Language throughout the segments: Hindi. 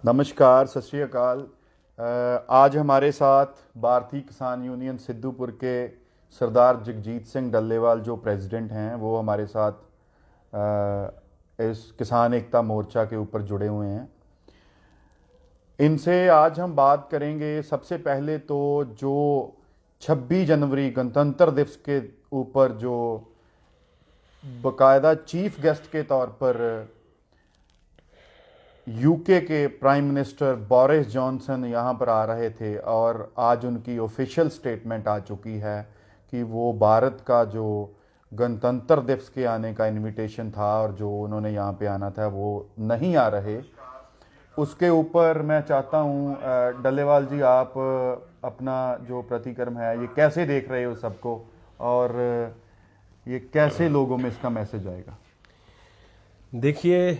नमस्कार, सत श्री अकाल। आज हमारे साथ भारतीय किसान यूनियन सिद्धूपुर के सरदार जगजीत सिंह डल्लेवाल जो प्रेसिडेंट हैं, वो हमारे साथ इस किसान एकता मोर्चा के ऊपर जुड़े हुए हैं। इनसे आज हम बात करेंगे। सबसे पहले तो जो 26 जनवरी गणतंत्र दिवस के ऊपर जो बाकायदा चीफ गेस्ट के तौर पर यूके के प्राइम मिनिस्टर बोरिस जॉनसन यहाँ पर आ रहे थे, और आज उनकी ऑफिशियल स्टेटमेंट आ चुकी है कि वो भारत का जो गणतंत्र दिवस के आने का इनविटेशन था और जो उन्होंने यहाँ पे आना था वो नहीं आ रहे। उसके ऊपर मैं चाहता हूँ डल्लेवाल जी, आप अपना जो प्रतिक्रम है ये कैसे देख रहे हो सबको, और ये कैसे लोगों में इसका मैसेज आएगा? देखिए,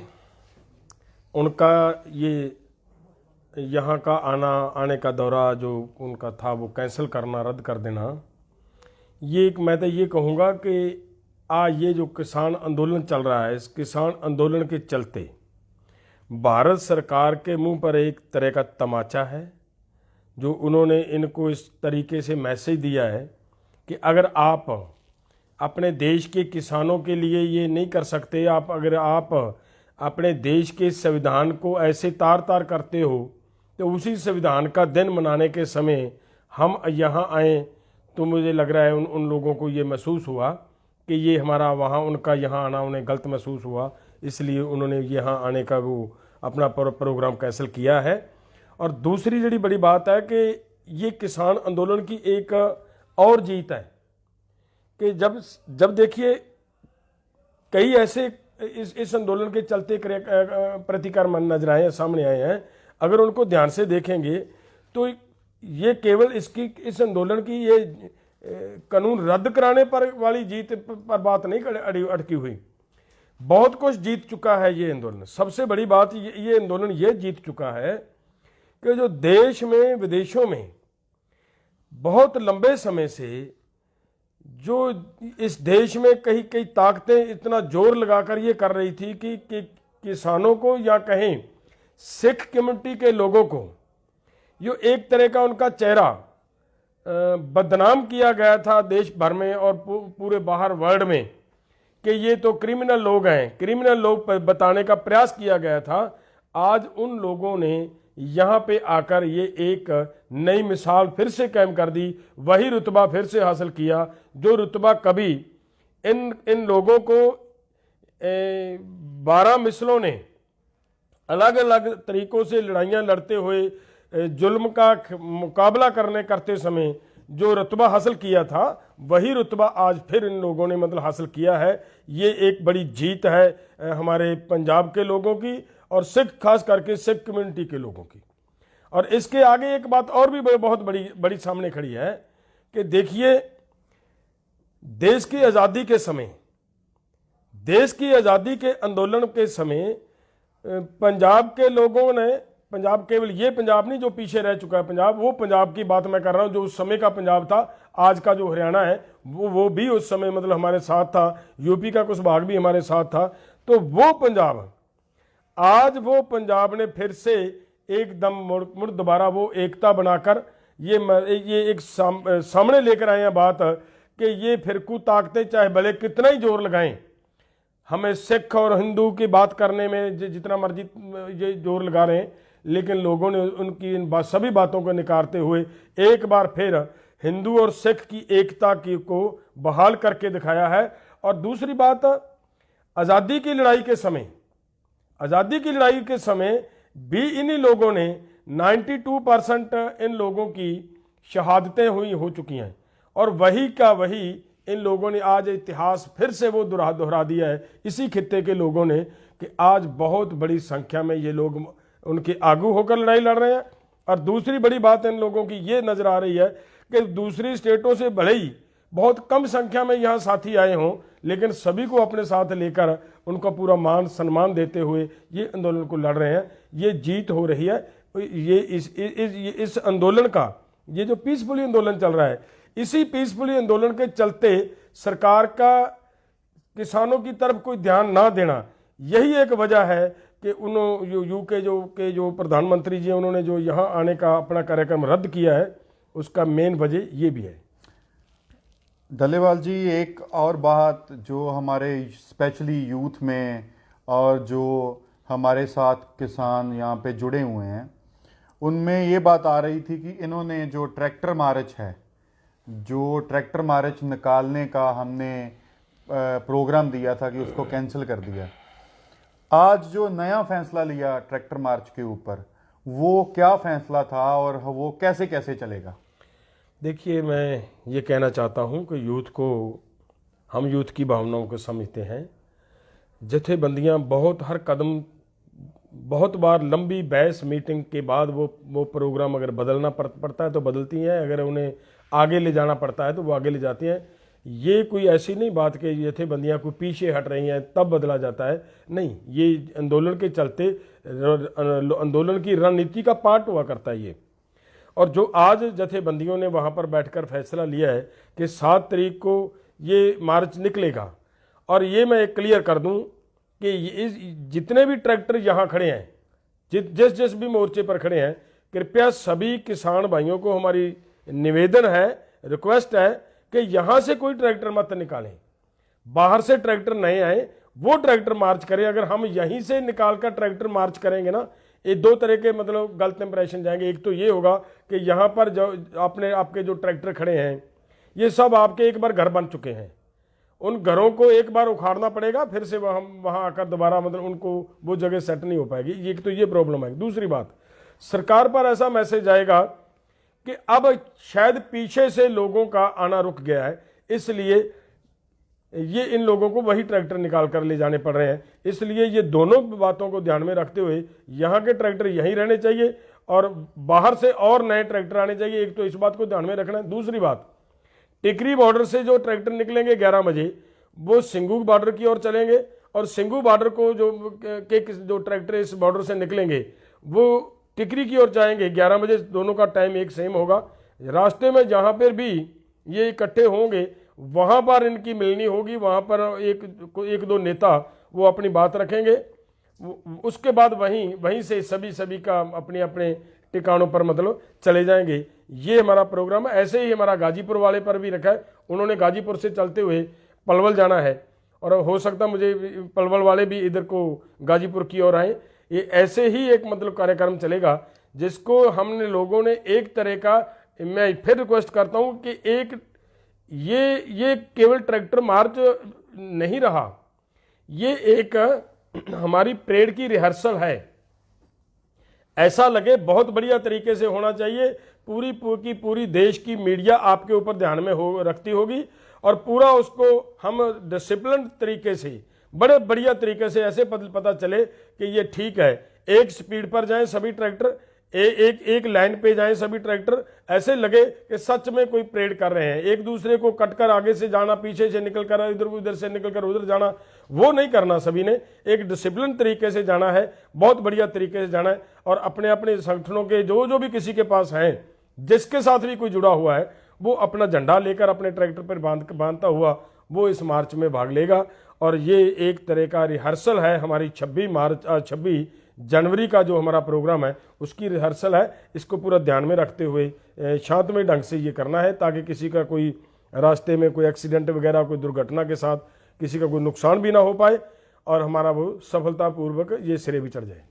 उनका ये यहाँ का आने का दौरा जो उनका था वो कैंसिल करना, रद्द कर देना, ये एक, मैं तो ये कहूँगा कि ये जो किसान आंदोलन चल रहा है, इस किसान आंदोलन के चलते भारत सरकार के मुंह पर एक तरह का तमाचा है। जो उन्होंने इनको इस तरीके से मैसेज दिया है कि अगर आप अपने देश के किसानों के लिए ये नहीं कर सकते, अगर आप अपने देश के संविधान को ऐसे तार तार करते हो, तो उसी संविधान का दिन मनाने के समय हम यहाँ आए, तो मुझे लग रहा है उन लोगों को ये महसूस हुआ कि ये हमारा वहाँ उनका यहाँ आना उन्हें गलत महसूस हुआ, इसलिए उन्होंने यहाँ आने का वो अपना प्रोग्राम कैंसिल किया है। और दूसरी जड़ी बड़ी बात है कि ये किसान आंदोलन की एक और जीत है कि जब देखिए कई ऐसे इस आंदोलन के चलते प्रतिक्रम नजर आए हैं, सामने आए हैं। अगर उनको ध्यान से देखेंगे तो ये केवल इस आंदोलन की ये कानून रद्द कराने पर वाली जीत पर बात नहीं अटकी हुई, बहुत कुछ जीत चुका है ये आंदोलन। सबसे बड़ी बात ये आंदोलन ये जीत चुका है कि जो देश में विदेशों में बहुत लंबे समय से जो इस देश में कई ताकतें इतना जोर लगाकर ये कर रही थी कि किसानों को या कहें सिख कम्युनिटी के लोगों को यो एक तरह का उनका चेहरा बदनाम किया गया था देश भर में और पूरे बाहर वर्ल्ड में कि ये तो क्रिमिनल लोग हैं, क्रिमिनल लोग बताने का प्रयास किया गया था। आज उन लोगों ने यहाँ पे आकर ये एक नई मिसाल फिर से कायम कर दी, वही रुतबा फिर से हासिल किया जो रुतबा कभी इन लोगों को 12 मिसलों ने अलग अलग तरीकों से लड़ाइयाँ लड़ते हुए जुल्म का मुकाबला करते समय जो रुतबा हासिल किया था, वही रुतबा आज फिर इन लोगों ने मतलब हासिल किया है। ये एक बड़ी जीत है हमारे पंजाब के लोगों की और खास करके सिख कम्युनिटी के लोगों की। और इसके आगे एक बात और भी बहुत बड़ी सामने खड़ी है कि देखिए, देश की आज़ादी के समय, देश की आज़ादी के आंदोलन के समय पंजाब के लोगों ने, पंजाब केवल ये पंजाब नहीं जो पीछे रह चुका है पंजाब, वो पंजाब की बात मैं कर रहा हूँ जो उस समय का पंजाब था। आज का जो हरियाणा है वो भी उस समय मतलब हमारे साथ था, यूपी का कुछ भाग भी हमारे साथ था। तो वो पंजाब, आज वो पंजाब ने फिर से एकदम मुड़ दोबारा वो एकता बनाकर ये एक सामने लेकर आए हैं बात कि ये फिरकू ताकतें चाहे भले कितना ही जोर लगाएं, हमें सिख और हिंदू की बात करने में जितना मर्जी ये जोर लगा रहे हैं, लेकिन लोगों ने उनकी इन सभी बातों को निकारते हुए एक बार फिर हिंदू और सिख की एकता को बहाल करके दिखाया है। और दूसरी बात, आज़ादी की लड़ाई के समय भी इन्हीं लोगों ने 92% इन लोगों की शहादतें हो चुकी हैं, और वही का वही इन लोगों ने आज इतिहास फिर से वो दोहरा दिया है इसी खित्ते के लोगों ने कि आज बहुत बड़ी संख्या में ये लोग उनके आगू होकर लड़ाई लड़ रहे हैं। और दूसरी बड़ी बात इन लोगों की ये नजर आ रही है कि दूसरी स्टेटों से भले ही बहुत कम संख्या में यहाँ साथी आए हों, लेकिन सभी को अपने साथ लेकर उनका पूरा मान सम्मान देते हुए ये आंदोलन को लड़ रहे हैं। ये जीत हो रही है। ये इस आंदोलन का, ये जो पीसफुली आंदोलन चल रहा है, इसी पीसफुली आंदोलन के चलते सरकार का किसानों की तरफ कोई ध्यान ना देना, यही एक वजह है कि यूके जो प्रधानमंत्री जी हैं, उन्होंने जो यहाँ आने का अपना कार्यक्रम रद्द किया है, उसका मेन वजह ये भी है। डल्लेवाल जी, एक और बात जो हमारे स्पेशली यूथ में और जो हमारे साथ किसान यहाँ पे जुड़े हुए हैं, उनमें ये बात आ रही थी कि इन्होंने जो ट्रैक्टर मार्च है, जो ट्रैक्टर मार्च निकालने का हमने प्रोग्राम दिया था कि उसको कैंसिल कर दिया। आज जो नया फैसला लिया ट्रैक्टर मार्च के ऊपर, वो क्या फैसला था और वो कैसे कैसे चलेगा? देखिए, मैं ये कहना चाहता हूँ कि हम यूथ की भावनाओं को समझते हैं। जथेबंदियाँ हर कदम बहुत बार लंबी बहस मीटिंग के बाद वो प्रोग्राम अगर बदलना पड़ता है तो बदलती हैं, अगर उन्हें आगे ले जाना पड़ता है तो वो आगे ले जाती हैं। ये कोई ऐसी नहीं बात कि जथेबंदियाँ को पीछे हट रही हैं तब बदला जाता है, नहीं। ये आंदोलन के चलते आंदोलन की रणनीति का पार्ट हुआ करता है ये। और जो आज जथेबंदियों ने वहाँ पर बैठकर फैसला लिया है कि 7 तारीख को ये मार्च निकलेगा, और ये मैं एक क्लियर कर दूं कि जितने भी ट्रैक्टर यहाँ खड़े हैं, जिस भी मोर्चे पर खड़े हैं, कृपया सभी किसान भाइयों को हमारी निवेदन है, रिक्वेस्ट है कि यहाँ से कोई ट्रैक्टर मत निकालें, बाहर से ट्रैक्टर नहीं आए, वो ट्रैक्टर मार्च करें। अगर हम यहीं से निकाल कर ट्रैक्टर मार्च करेंगे ना, ये 2 तरह के मतलब गलत इंप्रेशन जाएंगे। एक तो ये होगा कि यहाँ पर जो आपके जो ट्रैक्टर खड़े हैं, ये सब आपके एक बार घर बन चुके हैं, उन घरों को एक बार उखाड़ना पड़ेगा, फिर से वहाँ आकर दोबारा मतलब उनको वो जगह सेट नहीं हो पाएगी। ये तो ये प्रॉब्लम है। दूसरी बात, सरकार पर ऐसा मैसेज आएगा कि अब शायद पीछे से लोगों का आना रुक गया है, इसलिए ये इन लोगों को वही ट्रैक्टर निकाल कर ले जाने पड़ रहे हैं। इसलिए ये दोनों बातों को ध्यान में रखते हुए यहाँ के ट्रैक्टर यहीं रहने चाहिए और बाहर से और नए ट्रैक्टर आने चाहिए। एक तो इस बात को ध्यान में रखना है। दूसरी बात, टिकरी बॉर्डर से जो ट्रैक्टर निकलेंगे 11 बजे, वो सिंघू बॉर्डर की ओर चलेंगे, और सिंघू बॉर्डर को जो ट्रैक्टर इस बॉर्डर से निकलेंगे वो टिकरी की ओर जाएंगे 11 बजे। दोनों का टाइम एक सेम होगा। रास्ते में जहाँ पर भी ये इकट्ठे होंगे वहाँ पर इनकी मिलनी होगी, वहाँ पर एक दो नेता वो अपनी बात रखेंगे। उसके बाद वहीं से सभी का अपने अपने ठिकानों पर मतलब चले जाएंगे। ये हमारा प्रोग्राम है। ऐसे ही हमारा गाजीपुर वाले पर भी रखा है, उन्होंने गाजीपुर से चलते हुए पलवल जाना है, और हो सकता मुझे पलवल वाले भी इधर को गाजीपुर की ओर आए। ये ऐसे ही एक मतलब कार्यक्रम चलेगा जिसको हमने लोगों ने एक तरह का, मैं फिर रिक्वेस्ट करता हूँ कि एक ये केवल ट्रैक्टर मार्च नहीं रहा, ये एक हमारी परेड की रिहर्सल है। ऐसा लगे बहुत बढ़िया तरीके से होना चाहिए। पूरी देश की मीडिया आपके ऊपर ध्यान में रखती होगी, और पूरा उसको हम डिसिप्लिन तरीके से, बड़े बढ़िया तरीके से ऐसे पता चले कि ये ठीक है। एक स्पीड पर जाएं सभी ट्रैक्टर, एक लाइन पे जाएं सभी ट्रैक्टर, ऐसे लगे कि सच में कोई परेड कर रहे हैं। एक दूसरे को कटकर आगे से जाना, पीछे से निकलकर इधर से निकलकर उधर जाना, वो नहीं करना। सभी ने एक डिसिप्लिन तरीके से जाना है, बहुत बढ़िया तरीके से जाना है। और अपने अपने संगठनों के जो भी किसी के पास हैं, जिसके साथ भी कोई जुड़ा हुआ है, वो अपना झंडा लेकर अपने ट्रैक्टर पर बांधता हुआ वो इस मार्च में भाग लेगा। और ये एक तरह का रिहर्सल है हमारी 26 जनवरी का जो हमारा प्रोग्राम है उसकी रिहर्सल है। इसको पूरा ध्यान में रखते हुए शांतमय ढंग से ये करना है, ताकि किसी का कोई रास्ते में कोई एक्सीडेंट वगैरह, कोई दुर्घटना के साथ किसी का कोई नुकसान भी ना हो पाए, और हमारा वो सफलतापूर्वक ये सिरे भी चढ़ जाए।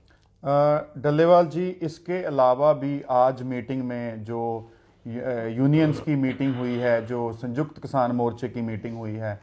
डल्लेवाल जी, इसके अलावा भी आज मीटिंग में जो यूनियंस की मीटिंग हुई है, जो संयुक्त किसान मोर्चे की मीटिंग हुई है,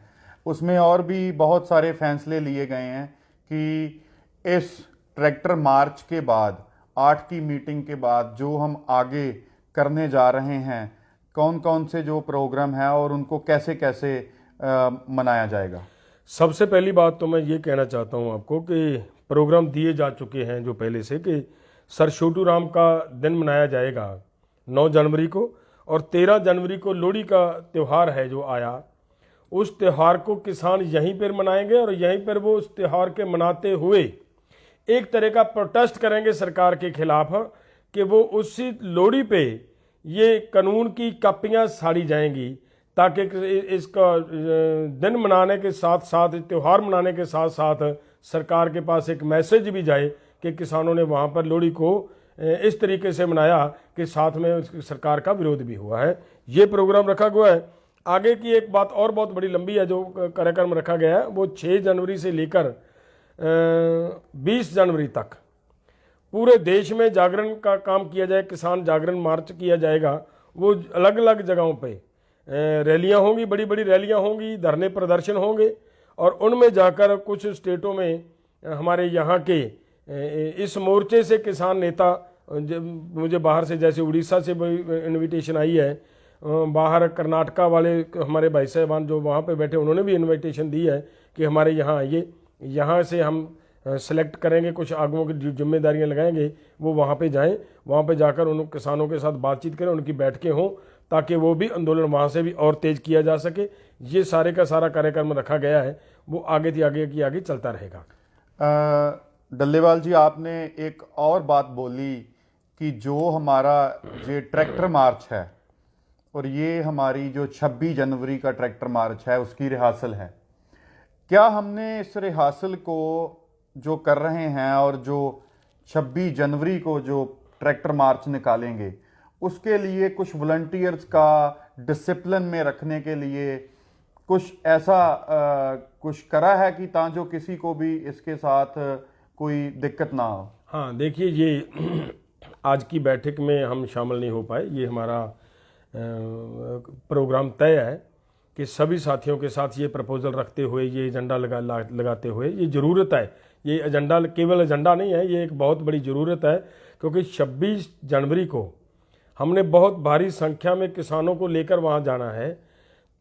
उसमें और भी बहुत सारे फैसले लिए गए हैं कि इस ट्रैक्टर मार्च के बाद 8 की मीटिंग के बाद जो हम आगे करने जा रहे हैं, कौन कौन से जो प्रोग्राम है और उनको कैसे कैसे मनाया जाएगा। सबसे पहली बात तो मैं ये कहना चाहता हूँ आपको कि प्रोग्राम दिए जा चुके हैं जो पहले से, कि सर छोटू राम का दिन मनाया जाएगा 9 जनवरी को, और 13 जनवरी को लोहड़ी का त्यौहार है जो आया, उस त्यौहार को किसान यहीं पर मनाएंगे, और यहीं पर वो उस त्यौहार के मनाते हुए एक तरह का प्रोटेस्ट करेंगे सरकार के खिलाफ कि वो उसी लोहड़ी पे ये कानून की कापियां साड़ी जाएंगी, ताकि इसका दिन मनाने के साथ साथ, त्यौहार मनाने के साथ साथ सरकार के पास एक मैसेज भी जाए कि किसानों ने वहाँ पर लोहड़ी को इस तरीके से मनाया कि साथ में सरकार का विरोध भी हुआ है। ये प्रोग्राम रखा गया है। आगे की एक बात और बहुत बड़ी लंबी है जो कार्यक्रम रखा गया है, वो 6 जनवरी से लेकर 20 जनवरी तक पूरे देश में जागरण का काम किया जाए। किसान जागरण मार्च किया जाएगा। वो अलग अलग जगहों पे रैलियां होंगी, बड़ी बड़ी रैलियां होंगी, धरने प्रदर्शन होंगे और उनमें जाकर कुछ स्टेटों में हमारे यहाँ के इस मोर्चे से किसान नेता, मुझे बाहर से जैसे उड़ीसा से इनविटेशन आई है, बाहर कर्नाटका वाले हमारे भाई साहबान जो वहाँ पे बैठे उन्होंने भी इनविटेशन दी है कि हमारे यहाँ आइए, यहाँ से हम सेलेक्ट करेंगे, कुछ आगुओं की जिम्मेदारियां लगाएंगे, वो वहाँ पे जाएं, वहाँ पे जाकर उन किसानों के साथ बातचीत करें, उनकी बैठकें हों ताकि वो भी आंदोलन वहाँ से भी और तेज किया जा सके। ये सारे का सारा कार्यक्रम रखा गया है, वो आगे थी आगे चलता रहेगा। डल्लेवाल जी, आपने एक और बात बोली कि जो हमारा ये ट्रैक्टर मार्च है और ये हमारी जो 26 जनवरी का ट्रैक्टर मार्च है उसकी रिहर्सल है। क्या हमने इस रिहर्सल को जो कर रहे हैं और जो 26 जनवरी को जो ट्रैक्टर मार्च निकालेंगे उसके लिए कुछ वॉलंटियर्स का डिसिप्लिन में रखने के लिए कुछ ऐसा कुछ करा है कि ताकि किसी को भी इसके साथ कोई दिक्कत ना हो? हाँ, देखिए, ये आज की बैठक में हम शामिल नहीं हो पाए। ये हमारा प्रोग्राम तय है कि सभी साथियों के साथ ये प्रपोजल रखते हुए, ये एजेंडा लगाते हुए, ये ज़रूरत है। ये एजेंडा केवल एजेंडा नहीं है, ये एक बहुत बड़ी ज़रूरत है क्योंकि 26 जनवरी को हमने बहुत भारी संख्या में किसानों को लेकर वहाँ जाना है।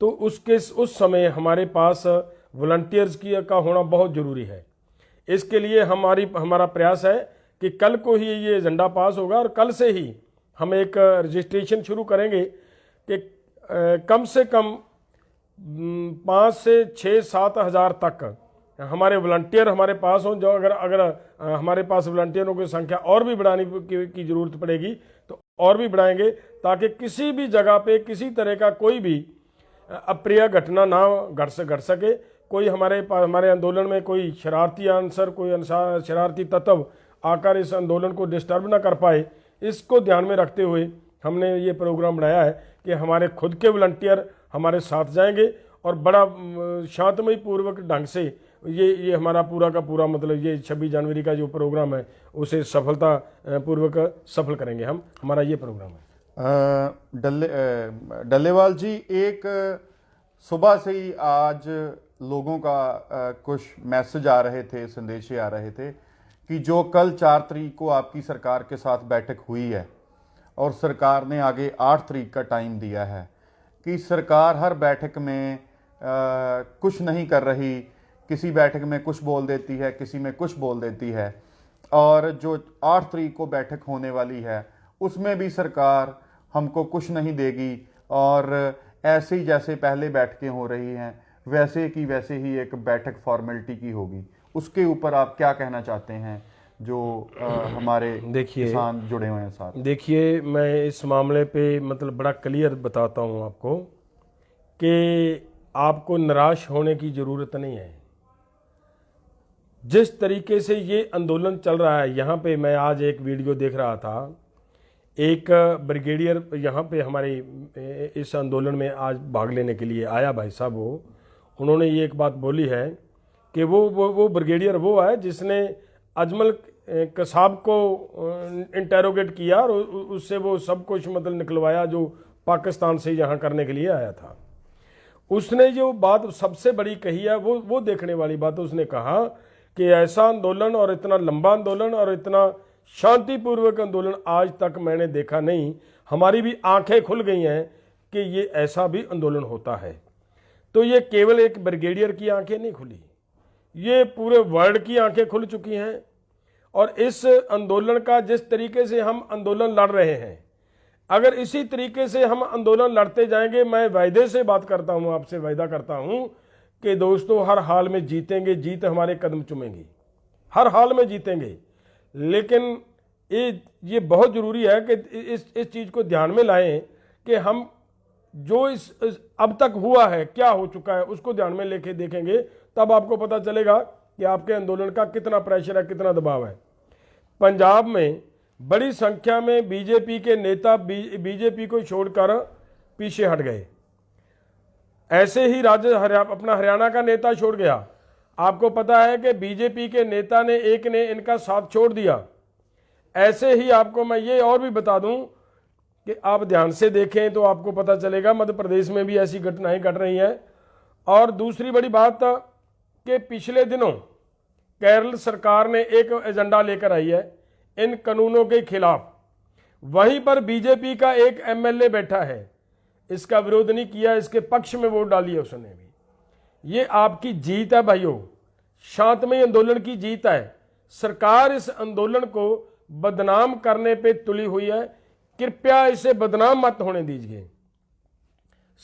तो उस समय हमारे पास वॉलंटियर्स का होना बहुत ज़रूरी है। इसके लिए हमारा प्रयास है कि कल को ही ये एजेंडा पास होगा और कल से ही हम एक रजिस्ट्रेशन शुरू करेंगे कि कम से कम 5 से 6-7 हज़ार तक हमारे वॉलंटियर हमारे पास हों। जो अगर हमारे पास वॉलंटियरों की संख्या और भी बढ़ाने की ज़रूरत पड़ेगी तो और भी बढ़ाएंगे ताकि किसी भी जगह पे किसी तरह का कोई भी अप्रिय घटना ना घट सके। कोई हमारे आंदोलन में कोई शरारती आंसर, कोई शरारती तत्व आकर इस आंदोलन को डिस्टर्ब ना कर पाए, इसको ध्यान में रखते हुए हमने ये प्रोग्राम बनाया है कि हमारे खुद के वॉलंटियर हमारे साथ जाएंगे और बड़ा शांतमय पूर्वक ढंग से ये हमारा पूरा का पूरा मतलब ये 26 जनवरी का जो प्रोग्राम है उसे सफलता पूर्वक सफल करेंगे हम। हमारा ये प्रोग्राम है। डल्लेवाल जी, एक सुबह से ही आज लोगों का कुछ मैसेज आ रहे थे, संदेश आ रहे थे कि जो कल 4 तारीख को आपकी सरकार के साथ बैठक हुई है और सरकार ने आगे 8 तारीख का टाइम दिया है कि सरकार हर बैठक में कुछ नहीं कर रही, किसी बैठक में कुछ बोल देती है, किसी में कुछ बोल देती है, और जो 8 तारीख को बैठक होने वाली है उसमें भी सरकार हमको कुछ नहीं देगी और ऐसे ही जैसे पहले बैठकें हो रही हैं वैसे की वैसे ही एक बैठक फॉर्मेलिटी की होगी। उसके ऊपर आप क्या कहना चाहते हैं जो हमारे किसान जुड़े हुए हैं साथ? देखिए, मैं इस मामले पे मतलब बड़ा क्लियर बताता हूँ आपको कि आपको निराश होने की ज़रूरत नहीं है। जिस तरीके से ये आंदोलन चल रहा है, यहाँ पे मैं आज एक वीडियो देख रहा था, एक ब्रिगेडियर यहाँ पे हमारे इस आंदोलन में आज भाग लेने के लिए आया भाई साहब। उन्होंने ये एक बात बोली है कि वो ब्रिगेडियर वो है जिसने अजमल कसाब को इंटेरोगेट किया और उससे वो सब कुछ मतलब निकलवाया जो पाकिस्तान से यहाँ करने के लिए आया था। उसने जो बात सबसे बड़ी कही है वो देखने वाली बात, उसने कहा कि ऐसा आंदोलन और इतना लंबा आंदोलन और इतना शांतिपूर्वक आंदोलन आज तक मैंने देखा नहीं। हमारी भी आंखें खुल गई हैं कि ये ऐसा भी आंदोलन होता है। तो ये केवल एक ब्रिगेडियर की आंखें नहीं खुली, ये पूरे वर्ल्ड की आंखें खुल चुकी हैं। और इस आंदोलन का जिस तरीके से हम आंदोलन लड़ रहे हैं, अगर इसी तरीके से हम आंदोलन लड़ते जाएंगे, मैं वायदे से बात करता हूं, आपसे वायदा करता हूं कि दोस्तों हर हाल में जीतेंगे, जीत हमारे कदम चूमेंगी, हर हाल में जीतेंगे। लेकिन ये बहुत ज़रूरी है कि इस चीज़ को ध्यान में लाएं कि हम जो इस अब तक हुआ है, क्या हो चुका है, उसको ध्यान में लेके देखेंगे, तब आपको पता चलेगा कि आपके आंदोलन का कितना प्रेशर है, कितना दबाव है। पंजाब में बड़ी संख्या में बीजेपी के नेता बीजेपी को छोड़कर पीछे हट गए। ऐसे ही अपना हरियाणा का नेता छोड़ गया। आपको पता है कि बीजेपी के नेता ने एक ने इनका साथ छोड़ दिया। ऐसे ही आपको मैं ये और भी बता दूं कि आप ध्यान से देखें तो आपको पता चलेगा मध्य प्रदेश में भी ऐसी घटनाएं घट रही हैं। और दूसरी बड़ी बात कि पिछले दिनों केरल सरकार ने एक एजेंडा लेकर आई है इन कानूनों के खिलाफ। वहीं पर बीजेपी का एक एमएलए बैठा है, इसका विरोध नहीं किया, इसके पक्ष में वोट डाली है उसने भी। ये आपकी जीत है भाइयों, शांतमय आंदोलन की जीत है। सरकार इस आंदोलन को बदनाम करने पे तुली हुई है, कृपया इसे बदनाम मत होने दीजिए।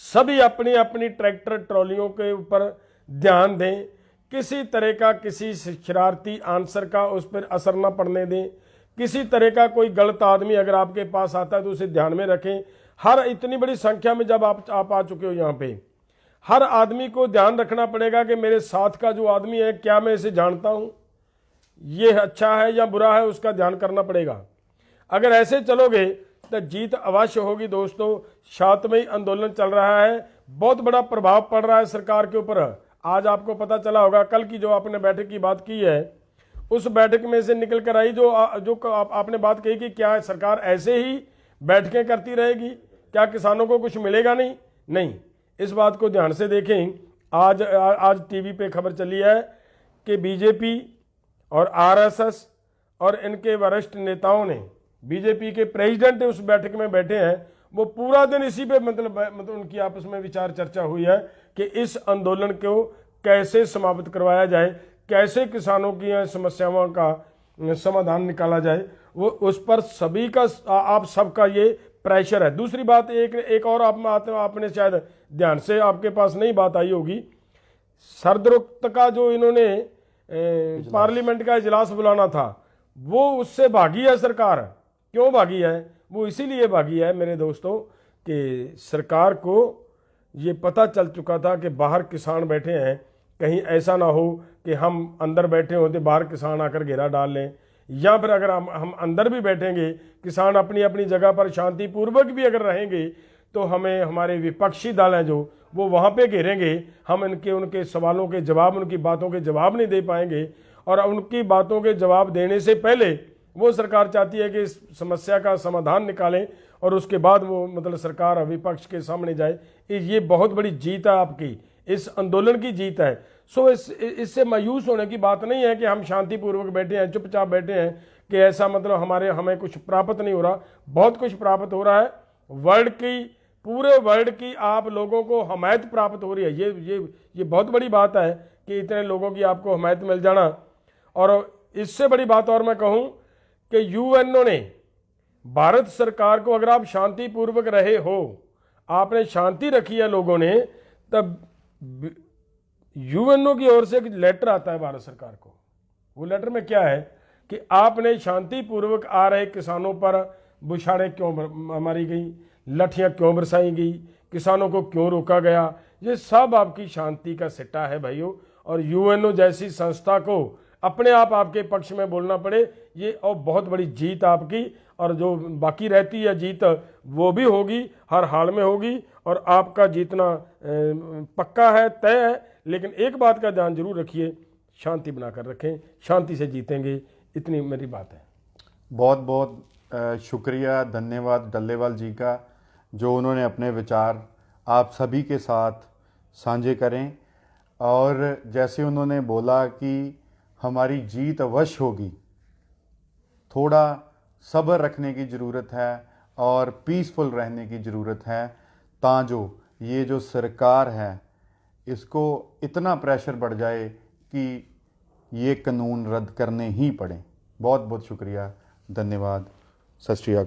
सभी अपनी अपनी ट्रैक्टर ट्रॉलियों के ऊपर ध्यान दें, किसी तरह का किसी शरारती आंसर का उस पर असर न पड़ने दें। किसी तरह का कोई गलत आदमी अगर आपके पास आता है तो उसे ध्यान में रखें। हर इतनी बड़ी संख्या में जब आप आ चुके हो यहाँ पे, हर आदमी को ध्यान रखना पड़ेगा कि मेरे साथ का जो आदमी है क्या मैं इसे जानता हूँ, ये अच्छा है या बुरा है, उसका ध्यान करना पड़ेगा। अगर ऐसे चलोगे तो जीत अवश्य होगी दोस्तों। शांतमय आंदोलन चल रहा है, बहुत बड़ा प्रभाव पड़ रहा है सरकार के ऊपर। आज आपको पता चला होगा कल की जो आपने बैठक की बात की है, उस बैठक में से निकल कर आई जो आपने बात कही कि क्या सरकार ऐसे ही बैठकें करती रहेगी, क्या किसानों को कुछ मिलेगा नहीं। इस बात को ध्यान से देखें। आज टीवी पे खबर चली है कि बीजेपी और आरएसएस और इनके वरिष्ठ नेताओं ने, बीजेपी के प्रेसिडेंट उस बैठक में बैठे हैं, वो पूरा दिन इसी पे मतलब उनकी आपस में विचार चर्चा हुई है कि इस आंदोलन को कैसे समाप्त करवाया जाए, कैसे किसानों की समस्याओं का समाधान निकाला जाए। वो उस पर सभी का आप सबका ये प्रेशर है। दूसरी बात एक और आपने शायद ध्यान से आपके पास नहीं बात आई होगी, सर्दरुक्त का जो इन्होंने पार्लियामेंट का इजलास बुलाना था, वो उससे भागी है सरकार। क्यों भागी है? वो इसीलिए भागी है मेरे दोस्तों कि सरकार को ये पता चल चुका था कि बाहर किसान बैठे हैं, कहीं ऐसा ना हो कि हम अंदर बैठे होते बाहर किसान आकर घेरा डाल लें, या फिर अगर हम अंदर भी बैठेंगे, किसान अपनी अपनी जगह पर शांतिपूर्वक भी अगर रहेंगे तो हमें हमारे विपक्षी दल हैं जो वो वहाँ पे घेरेंगे, हम उनके सवालों के जवाब, उनकी बातों के जवाब नहीं दे पाएंगे। और उनकी बातों के जवाब देने से पहले वो सरकार चाहती है कि इस समस्या का समाधान निकालें और उसके बाद वो मतलब सरकार विपक्ष के सामने जाए। ये बहुत बड़ी जीत है आपकी, इस आंदोलन की जीत है। सो इससे मायूस होने की बात नहीं है कि हम शांतिपूर्वक बैठे हैं, चुपचाप बैठे हैं कि ऐसा मतलब हमें कुछ प्राप्त नहीं हो रहा। बहुत कुछ प्राप्त हो रहा है। पूरे वर्ल्ड की आप लोगों को हमायत प्राप्त हो रही है। ये बहुत बड़ी बात है कि इतने लोगों की आपको हमायत मिल जाना। और इससे बड़ी बात और मैं कहूं कि यूएनओ ने भारत सरकार को, अगर आप शांतिपूर्वक रहे हो, आपने शांति रखी है लोगों ने, तब यूएनओ की ओर से एक लेटर आता है भारत सरकार को। वो लेटर में क्या है कि आपने शांतिपूर्वक आ रहे किसानों पर बुछाड़ें क्यों मारी गई, लठियां क्यों बरसाई गई, किसानों को क्यों रोका गया, ये सब आपकी शांति का सिट्टा है भाइयों। और यूएनओ जैसी संस्था को अपने आप आपके पक्ष में बोलना पड़े, ये और बहुत बड़ी जीत आपकी। और जो बाकी रहती है जीत वो भी होगी, हर हाल में होगी, और आपका जीतना पक्का है, तय है। लेकिन एक बात का ध्यान जरूर रखिए, शांति बनाकर रखें, शांति से जीतेंगे। इतनी मेरी बात है। बहुत बहुत शुक्रिया, धन्यवाद डल्लेवाल जी का, जो उन्होंने अपने विचार आप सभी के साथ साझे करें। और जैसे उन्होंने बोला कि हमारी जीत अवश्य होगी, थोड़ा सब्र रखने की ज़रूरत है और पीसफुल रहने की ज़रूरत है, ताजो ये जो सरकार है इसको इतना प्रेशर बढ़ जाए कि ये कानून रद्द करने ही पड़े। बहुत बहुत शुक्रिया, धन्यवाद, सत श्री अकाल।